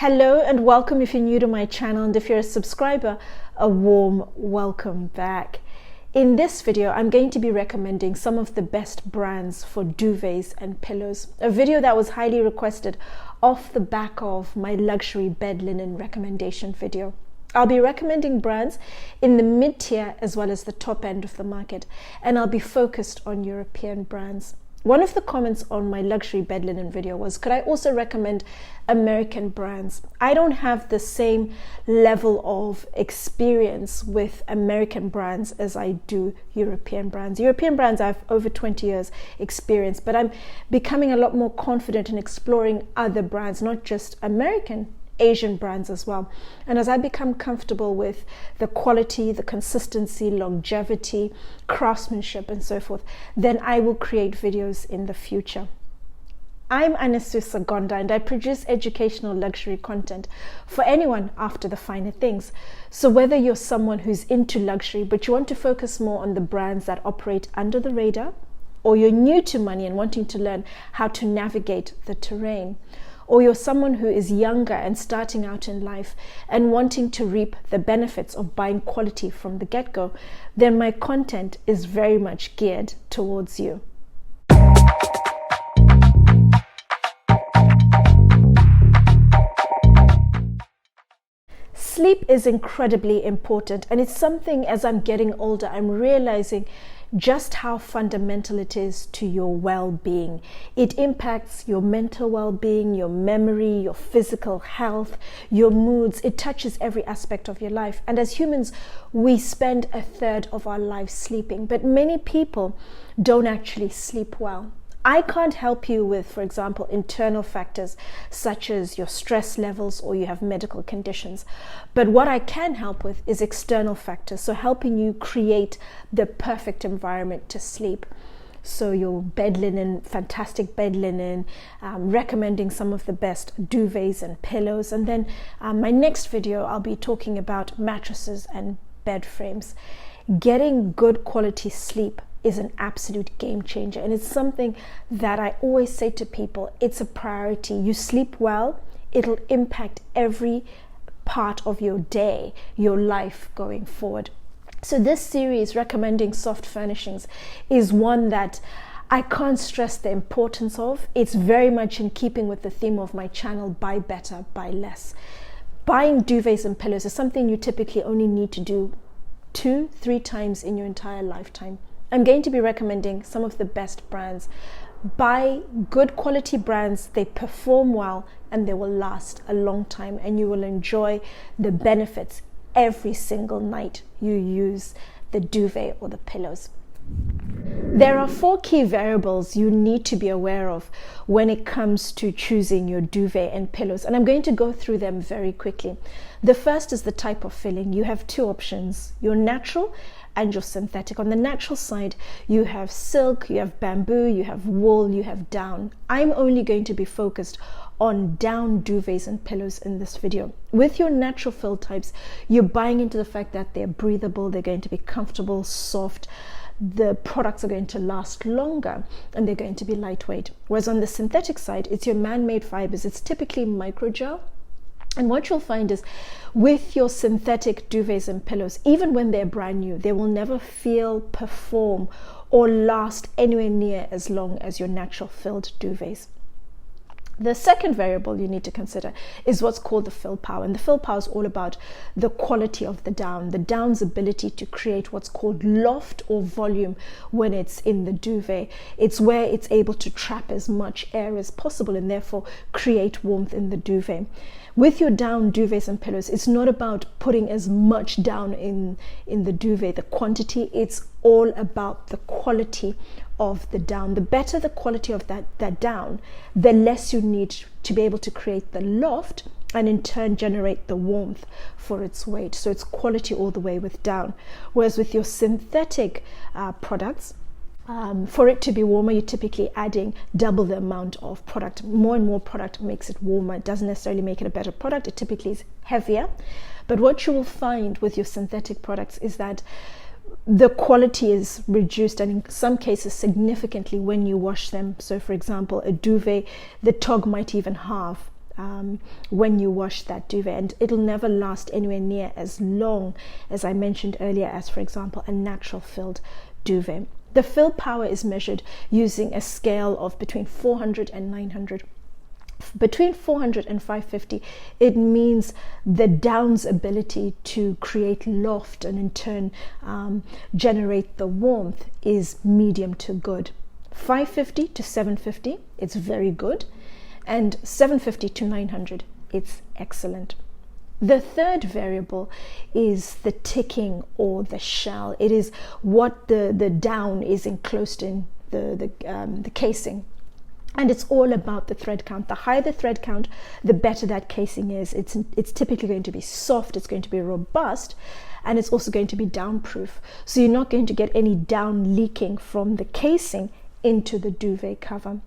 Hello and welcome if you're new to my channel, and if you're a subscriber, a warm welcome back. In this video, I'm going to be recommending some of the best brands for duvets and pillows. A video that was highly requested off the back of my luxury bed linen recommendation video. I'll be recommending brands in the mid-tier as well as the top end of the market, and I'll be focused on European brands. One of the comments on my luxury bed linen video was, could I also recommend American brands? I don't have the same level of experience with American brands as I do European brands. European brands, I have over 20 years experience, but I'm becoming a lot more confident in exploring other brands, not just American, Asian brands as well. And as I become comfortable with the quality, the consistency, longevity, craftsmanship, and so forth, then I will create videos in the future. I'm Anesu Sagonda, and I produce educational luxury content for anyone after the finer things. So whether you're someone who's into luxury but you want to focus more on the brands that operate under the radar, or you're new to money and wanting to learn how to navigate the terrain, or you're someone who is younger and starting out in life and wanting to reap the benefits of buying quality from the get-go, then my content is very much geared towards you. Sleep is incredibly important, and it's something, as I'm getting older, I'm realizing just how fundamental it is to your well-being. It impacts your mental well-being, your memory, your physical health, your moods. It touches every aspect of your life. And as humans, we spend a third of our lives sleeping, but many people don't actually sleep well. I can't help you with, for example, internal factors such as your stress levels or you have medical conditions. But what I can help with is external factors, so helping you create the perfect environment to sleep. So your bed linen, fantastic bed linen, recommending some of the best duvets and pillows. And then my next video, I'll be talking about mattresses and bed frames. Getting good quality sleep is an absolute game changer, and it's something that I always say to people, it's a priority. You sleep well, it'll impact every part of your day, your life going forward. So this series recommending soft furnishings is one that I can't stress the importance of. It's very much in keeping with the theme of my channel, buy better, buy less. Buying duvets and pillows is something you typically only need to do 2-3 times in your entire lifetime. I'm going to be recommending some of the best brands. Buy good quality brands, they perform well, and they will last a long time, and you will enjoy the benefits every single night you use the duvet or the pillows. There are 4 key variables you need to be aware of when it comes to choosing your duvet and pillows, and I'm going to go through them very quickly. The first is the type of filling. You have 2 options, your natural and your synthetic. On the natural side, you have silk, you have bamboo, you have wool, you have down. I'm only going to be focused on down duvets and pillows in this video. With your natural fill types, you're buying into the fact that they're breathable, they're going to be comfortable, soft, the products are going to last longer, and they're going to be lightweight. Whereas on the synthetic side, it's your man-made fibers. It's typically microgel. And what you'll find is with your synthetic duvets and pillows, even when they're brand new, they will never feel, perform, or last anywhere near as long as your natural filled duvets. The second variable you need to consider is what's called the fill power. And the fill power is all about the quality of the down's ability to create what's called loft or volume when it's in the duvet. It's where it's able to trap as much air as possible and therefore create warmth in the duvet. With your down duvets and pillows, it's not about putting as much down in the duvet, the quantity. It's all about the quality of the down. The better the quality of that down, the less you need to be able to create the loft and in turn generate the warmth for its weight. So it's quality all the way with down. Whereas with your synthetic products, for it to be warmer, you're typically adding double the amount of product. More and more product makes it warmer. It doesn't necessarily make it a better product. It typically is heavier. But what you will find with your synthetic products is that the quality is reduced, and in some cases significantly, when you wash them. So for example, a duvet, the tog might even halve when you wash that duvet, and it'll never last anywhere near as long as I mentioned earlier as, for example, a natural filled duvet. The fill power is measured using a scale of between 400 and 900. Between 400 and 550, it means the down's ability to create loft and in turn generate the warmth is medium to good. 550 to 750, it's very good, and 750 to 900, it's excellent. The third variable is the ticking or the shell. It is what the down is enclosed in the casing. And it's all about the thread count. The higher the thread count, the better that casing is. It's typically going to be soft, it's going to be robust, and it's also going to be downproof. So you're not going to get any down leaking from the casing into the duvet cover.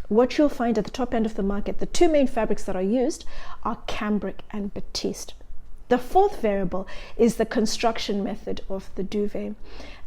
What you'll find at the top end of the market, the two main fabrics that are used are cambric and batiste. The fourth variable is the construction method of the duvet.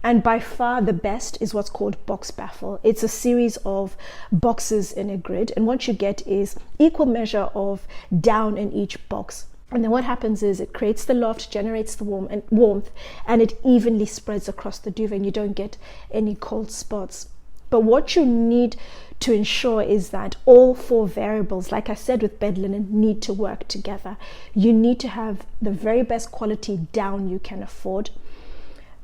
And by far the best is what's called box baffle. It's a series of boxes in a grid, and what you get is equal measure of down in each box. And then what happens is it creates the loft, generates the warmth, and it evenly spreads across the duvet, and you don't get any cold spots. But what you need to ensure is that all four variables, like I said with bed linen, need to work together. You need to have the very best quality down you can afford.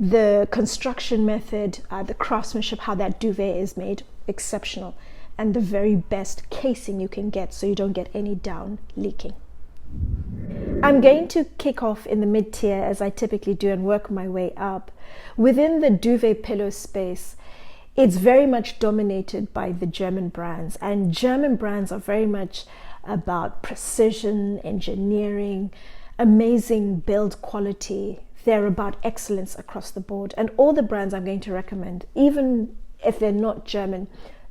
The construction method, the craftsmanship, how that duvet is made, exceptional. And the very best casing you can get so you don't get any down leaking. I'm going to kick off in the mid-tier as I typically do and work my way up. Within the duvet pillow space, it's very much dominated by the German brands, and German brands are very much about precision, engineering, amazing build quality. They're about excellence across the board, and all the brands I'm going to recommend, even if they're not German,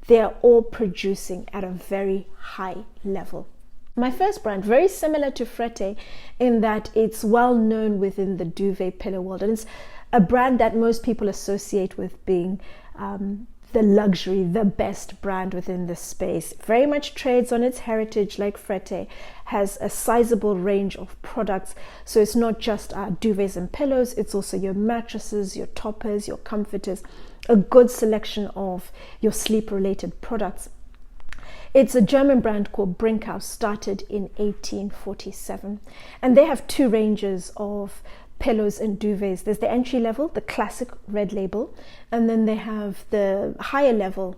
they are all producing at a very high level. My first brand, very similar to Frette in that it's well known within the duvet pillow world, and it's a brand that most people associate with being the luxury, the best brand within the space. Very much trades on its heritage like Frette, has a sizable range of products. So it's not just duvets and pillows, it's also your mattresses, your toppers, your comforters, a good selection of your sleep related products. It's a German brand called Brinkhaus, started in 1847, and they have two ranges of pillows and duvets. There's the entry level, the classic red label, and then they have the higher level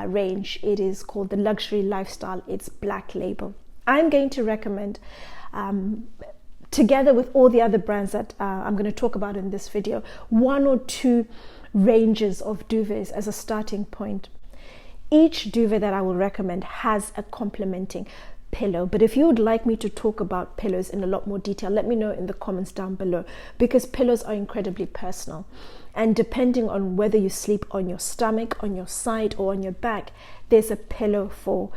range. It is called the luxury lifestyle. It's black label. I'm going to recommend, together with all the other brands that I'm going to talk about in this video, one or two ranges of duvets as a starting point. Each duvet that I will recommend has a complementing pillow, but if you would like me to talk about pillows in a lot more detail, let me know in the comments down below, because pillows are incredibly personal, and depending on whether you sleep on your stomach, on your side, or on your back, there's a pillow for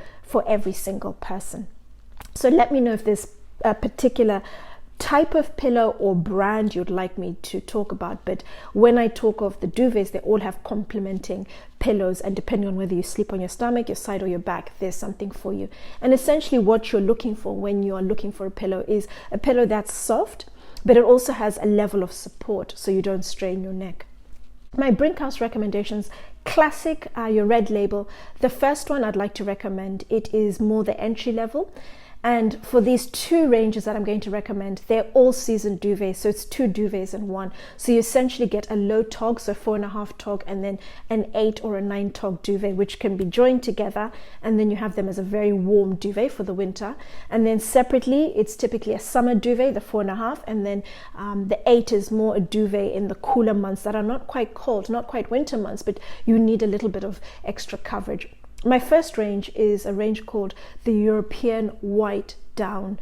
every single person. So let me know if there's a particular type of pillow or brand you'd like me to talk about. But when I talk of the duvets, they all have complementing pillows, and depending on whether you sleep on your stomach, your side, or your back, there's something for you. And essentially what you're looking for when you are looking for a pillow is a pillow that's soft, but it also has a level of support so you don't strain your neck. My Brinkhaus recommendations: classic, your red label. The first one I'd like to recommend, it is more the entry level. And for these two ranges that I'm going to recommend, they're all season duvets. So it's two duvets in one. So you essentially get a low tog, so 4.5 tog, and then an 8 or a 9 tog duvet, which can be joined together. And then you have them as a very warm duvet for the winter. And then separately, it's typically a summer duvet, the 4.5. And then the 8 is more a duvet in the cooler months that are not quite cold, not quite winter months, but you need a little bit of extra coverage. My first range is a range called the European White Down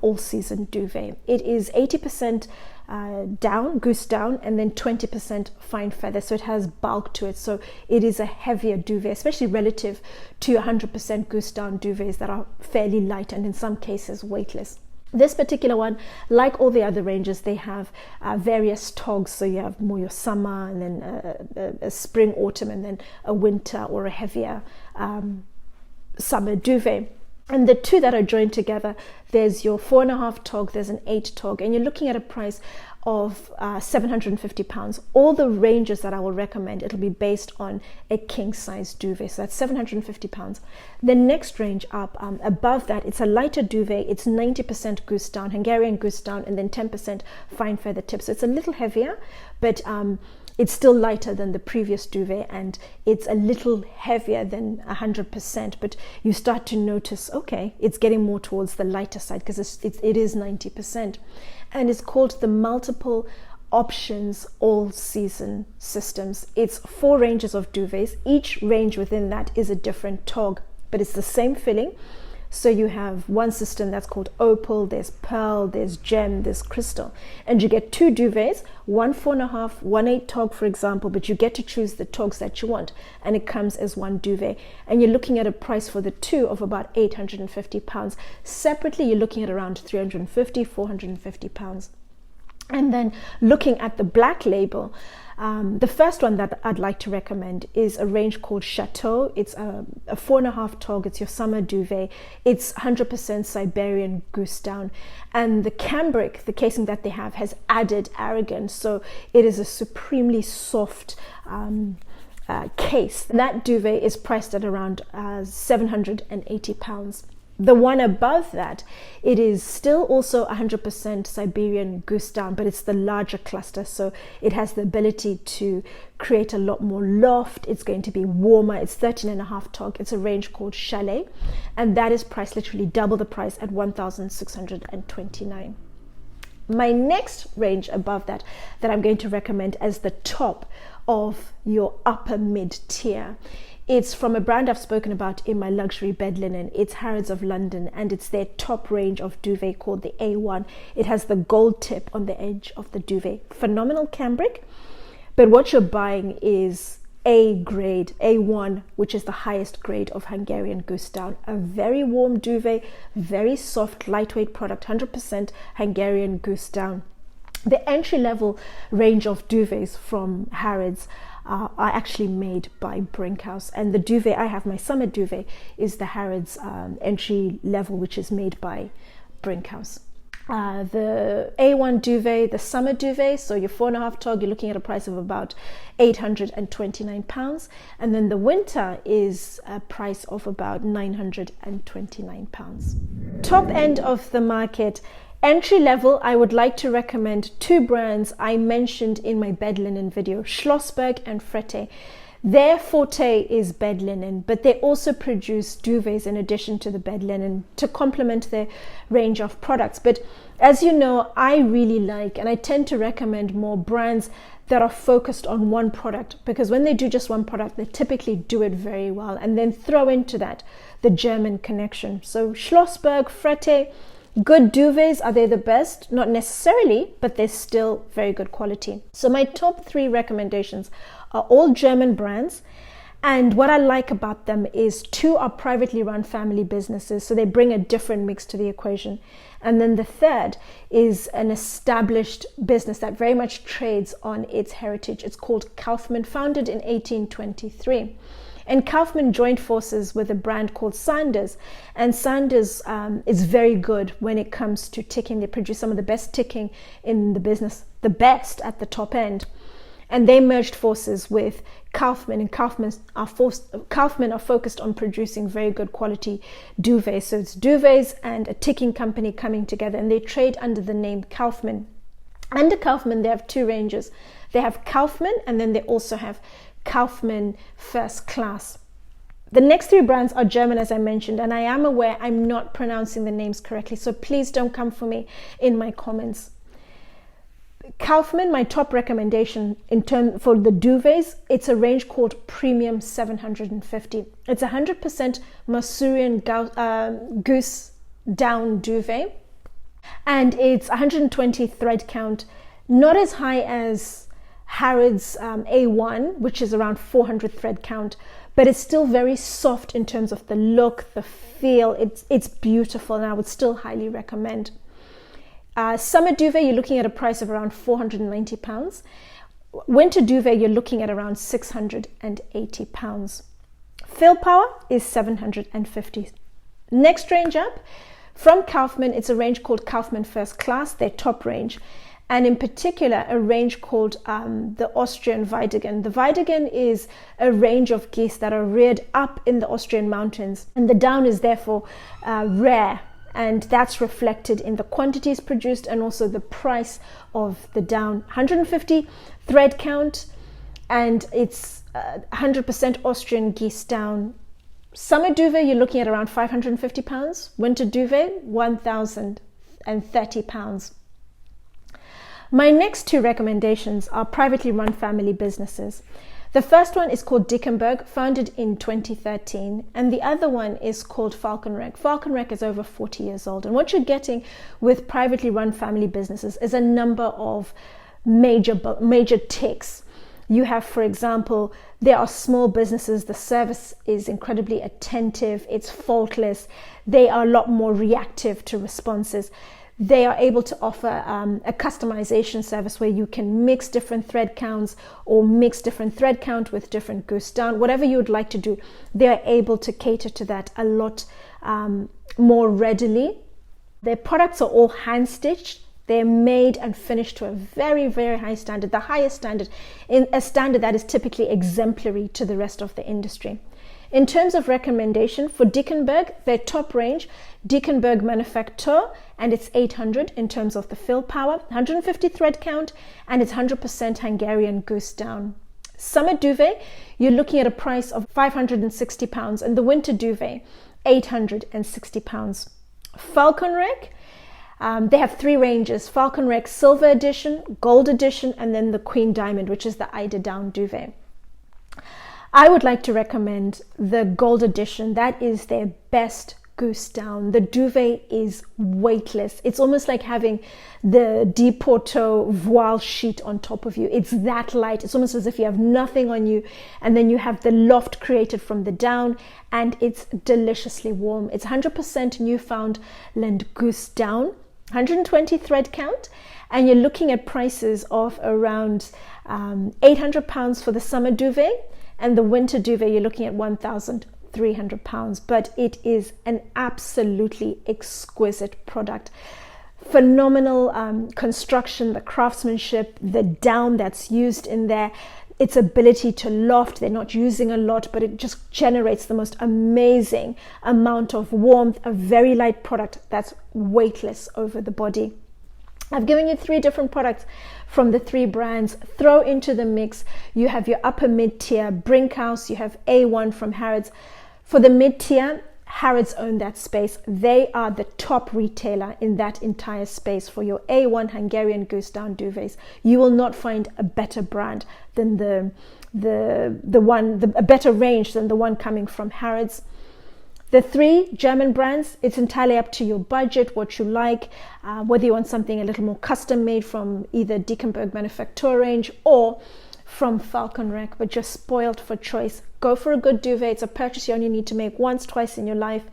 All-Season Duvet. It is 80% down, goose down, and then 20% fine feather. So it has bulk to it. So it is a heavier duvet, especially relative to 100% goose down duvets that are fairly light and in some cases weightless. This particular one, like all the other ranges, they have various togs. So you have more your summer, and then a spring, autumn, and then a winter or a heavier summer duvet. And the two that are joined together, there's your 4.5 tog, there's an 8 tog, and you're looking at a price of £750. All the ranges that I will recommend, it'll be based on a king size duvet, so that's £750. The next range up, above that, it's a lighter duvet. It's 90% goose down, Hungarian goose down, and then 10% fine feather tip, so it's a little heavier, but it's still lighter than the previous duvet, and it's a little heavier than 100%, but you start to notice, okay, it's getting more towards the lighter side because it is 90%. And it's called the multiple options all season systems. It's 4 ranges of duvets. Each range within that is a different tog, but it's the same filling. So you have one system that's called opal, there's pearl, there's gem, there's crystal, and you get 2 duvets, one 4.5, one 8 tog, for example, but you get to choose the togs that you want, and it comes as one duvet. And you're looking at a price for the 2 of about £850. Separately, you're looking at around £350, £450. And then looking at the black label, the first one that I'd like to recommend is a range called Chateau. It's a 4.5 tog. It's your summer duvet. It's 100% Siberian goose down. And the cambric, the casing that they have, has added arrogance. So it is a supremely soft case. That duvet is priced at around £780. The one above that, it is still also 100% Siberian goose down, but it's the larger cluster, so it has the ability to create a lot more loft. It's going to be warmer. It's 13.5 tog. It's a range called Chalet, and that is priced literally double the price at £1,629. My next range above that I'm going to recommend as the top of your upper mid-tier, it's from a brand I've spoken about in my luxury bed linen. It's Harrods of London, and it's their top range of duvet called the A1. It has the gold tip on the edge of the duvet. Phenomenal cambric, but what you're buying is A grade, A1, which is the highest grade of Hungarian goose down. A very warm duvet, very soft, lightweight product, 100% Hungarian goose down. The entry-level range of duvets from Harrods are actually made by Brinkhaus, and the duvet I have, my summer duvet, is the Harrods entry level, which is made by Brinkhaus. The A1 duvet, the summer duvet, so your 4.5 tog, you're looking at a price of about £829, and then the winter is a price of about £929. Top end of the market. Entry level, I would like to recommend 2 brands I mentioned in my bed linen video, Schlossberg and Frette. Their forte is bed linen, but they also produce duvets in addition to the bed linen to complement their range of products. But as you know, I really like, and I tend to recommend more brands that are focused on one product, because when they do just one product, they typically do it very well, and then throw into that the German connection. So Schlossberg, Frette, good duvets. Are they the best? Not necessarily, but they're still very good quality. So my top 3 recommendations are all German brands, and what I like about them is 2 are privately run family businesses, so they bring a different mix to the equation. And then the third is an established business that very much trades on its heritage. It's called Kaufmann, founded in 1823. And Kaufmann joined forces with a brand called Sanders, and Sanders is very good when it comes to ticking. They produce some of the best ticking in the business, the best at the top end. And they merged forces with Kaufmann, and Kaufmann are focused on producing very good quality duvets. So it's duvets and a ticking company coming together, and they trade under the name Kaufmann. Under Kaufmann, they have 2 ranges. They have Kaufmann, and then they also have Kaufmann First Class. The next 3 brands are German, as I mentioned, and I am aware I'm not pronouncing the names correctly, so please don't come for me in my comments. Kaufmann, my top recommendation for the duvets, it's a range called Premium 750. It's 100% Masurian goose down duvet, and it's 120 thread count, not as high as Harrods A1, which is around 400 thread count, but it's still very soft in terms of the look, the feel. It's beautiful, and I would still highly recommend. Summer duvet, you're looking at a price of around £490. Winter duvet, you're looking at around £680. Fill power is 750 Next range up, from Kaufmann, it's a range called Kaufmann First Class, their top range. And in particular, a range called the Austrian Weidegen. The Weidegen is a range of geese that are reared up in the Austrian mountains. And the down is therefore rare. And that's reflected in the quantities produced and also the price of the down. 150 thread count, and it's 100% Austrian geese down. Summer duvet, you're looking at around £550. Winter duvet, £1,030. My next two recommendations are privately run family businesses. The first one is called Dickenbergh, founded in 2013, and the other one is called Falkenreck. Falkenreck is over 40 years old, and what you're getting with privately run family businesses is a number of major ticks. You have, for example, there are small businesses, the service is incredibly attentive, it's faultless, they are a lot more reactive to responses. They are able to offer a customization service where you can mix different thread counts or mix different thread count with different goose down, whatever you would like to do. They are able to cater to that a lot more readily. Their products are all hand stitched. They're made and finished to a very, very high standard, the highest standard, in a standard that is typically exemplary to the rest of the industry. In terms of recommendation for Dickenbergh, their top range, Dickenbergh Manufaktur, and it's 800 in terms of the fill power, 150 thread count, and it's 100% Hungarian goose down. Summer duvet, you're looking at a price of £560, and the winter duvet, £860. Falkenreck, they have three ranges, Falkenreck Silver Edition, Gold Edition, and then the Queen Diamond, which is the eider down duvet. I would like to recommend the Gold Edition. That is their best goose down. The duvet is weightless. It's almost like having the Deporto voile sheet on top of you. It's that light. It's almost as if you have nothing on you, and then you have the loft created from the down, and it's deliciously warm. It's 100% Newfoundland goose down, 120 thread count, and you're looking at prices of around £800 for the summer duvet. And the winter duvet, you're looking at £1,300, but it is an absolutely exquisite product. Phenomenal construction, the craftsmanship, the down that's used in there, its ability to loft. They're not using a lot, but it just generates the most amazing amount of warmth, a very light product that's weightless over the body. I've given you three different products from the three brands. Throw into the mix. You have your upper mid-tier Brinkhaus, you have A1 from Harrods. For the mid-tier, Harrods own that space. They are the top retailer in that entire space for your A1 Hungarian goose down duvets. You will not find a better brand than a better range than the one coming from Harrods. The three German brands, it's entirely up to your budget, what you like, whether you want something a little more custom made from either Dickenbergh Manufaktur range or from Falkenreck, but just spoiled for choice. Go for a good duvet. It's a purchase you only need to make once, twice in your life,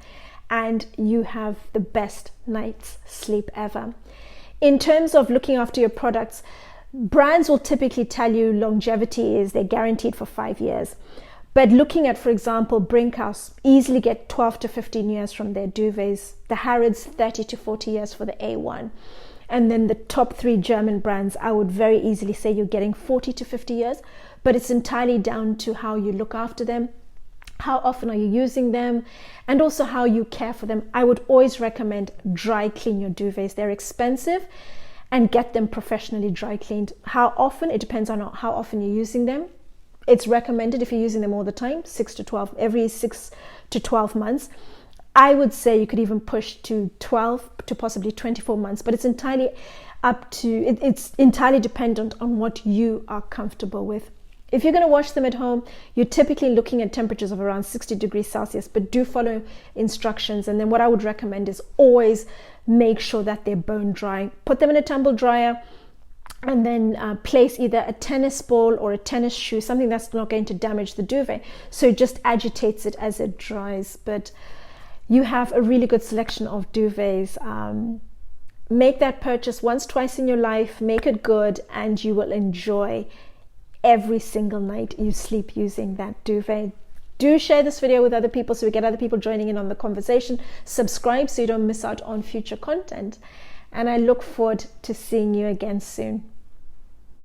and you have the best night's sleep ever. In terms of looking after your products, brands will typically tell you longevity is they're guaranteed for 5 years. But looking at, for example, Brinkhaus, easily get 12 to 15 years from their duvets. The Harrods, 30 to 40 years for the A1. And then the top three German brands, I would very easily say you're getting 40 to 50 years. But it's entirely down to how you look after them, how often are you using them, and also how you care for them. I would always recommend dry clean your duvets. They're expensive, and get them professionally dry cleaned. How often? It depends on how often you're using them. It's recommended if you're using them all the time, every 6 to 12 months. I would say you could even push to 12 to possibly 24 months, but it's entirely dependent on what you are comfortable with. If you're going to wash them at home, you're typically looking at temperatures of around 60 degrees Celsius, but do follow instructions. And then what I would recommend is always make sure that they're bone dry. Put them in a tumble dryer, and then place either a tennis ball or a tennis shoe, something that's not going to damage the duvet, so it just agitates it as it dries. But you have a really good selection of duvets. Make that purchase once, twice in your life, make it good, and you will enjoy every single night you sleep using that duvet. Do share this video with other people so we get other people joining in on the conversation. Subscribe so you don't miss out on future content. And I look forward to seeing you again soon.